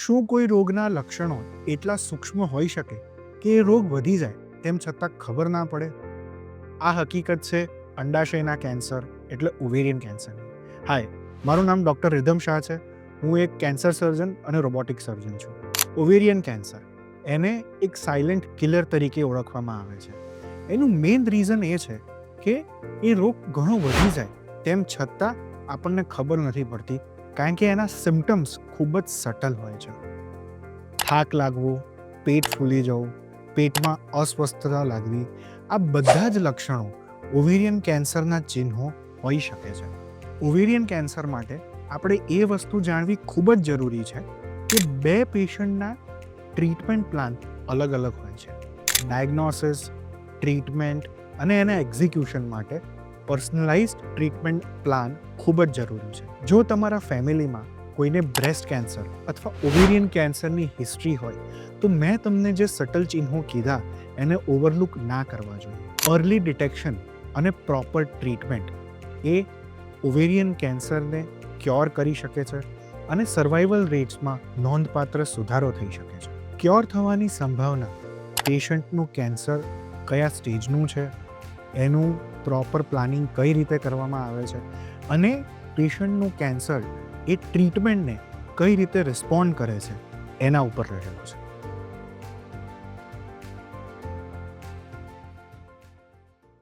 શું કોઈ રોગના લક્ષણો એટલા સૂક્ષ્મ હોઈ શકે કે એ રોગ વધી જાય તેમ છતાં ખબર ના પડે? આ હકીકત છે અંડાશયના કેન્સર એટલે ઓવેરિયન કેન્સરની. હાય, મારું નામ ડૉક્ટર રિધમ શાહ છે. હું એક કેન્સર સર્જન અને રોબોટિક સર્જન છું. ઓવેરિયન કેન્સર એને એક સાયલેન્ટ કિલર તરીકે ઓળખવામાં આવે છે. એનું મેઇન રીઝન એ છે કે એ રોગ ઘણો વધી જાય તેમ છતાં આપણને ખબર નથી પડતી, કારણ કે એના સિમ્ટમ્સ ખૂબ જ સટલ હોય છે. થાક લાગવો, પેટ ફૂલી જવું, પેટમાં અસ્વસ્થતા લાગવી, આ બધા જ લક્ષણો ઓવેરિયન કેન્સરના ચિહ્નો હોઈ શકે છે. ઓવેરિયન કેન્સર માટે આપણે એ વસ્તુ જાણવી ખૂબ જ જરૂરી છે કે બે પેશન્ટના ટ્રીટમેન્ટ પ્લાન અલગ અલગ હોય છે. ડાયગ્નોસિસ, ટ્રીટમેન્ટ અને એના એક્ઝિક્યુશન માટે પર્સનલાઇઝ્ડ ટ્રીટમેન્ટ પ્લાન ખૂબ જ જરૂરી છે. જો તમારા ફેમિલીમાં કોઈને બ્રેસ્ટ કેન્સર અથવા ઓવેરિયન કેન્સરની હિસ્ટ્રી હોય તો મેં તમને જે સટલ ચિહ્નો કીધા એને ઓવરલુક ના કરવા જોઈએ. અર્લી ડિટેક્શન અને પ્રોપર ટ્રીટમેન્ટ એ ઓવેરિયન કેન્સરને ક્યોર કરી શકે છે અને સર્વાઇવલ રેટ્સમાં નોંધપાત્ર સુધારો થઈ શકે છે. ક્યોર થવાની સંભાવના પેશન્ટનું કેન્સર કયા સ્ટેજનું છે, એનું પ્રોપર પ્લાનિંગ કઈ રીતે કરવામાં આવે છે અને પેશન્ટનું કેન્સર એ ટ્રીટમેન્ટને કઈ રીતે રિસ્પોન્ડ કરે છે એના ઉપર રહેલું છે.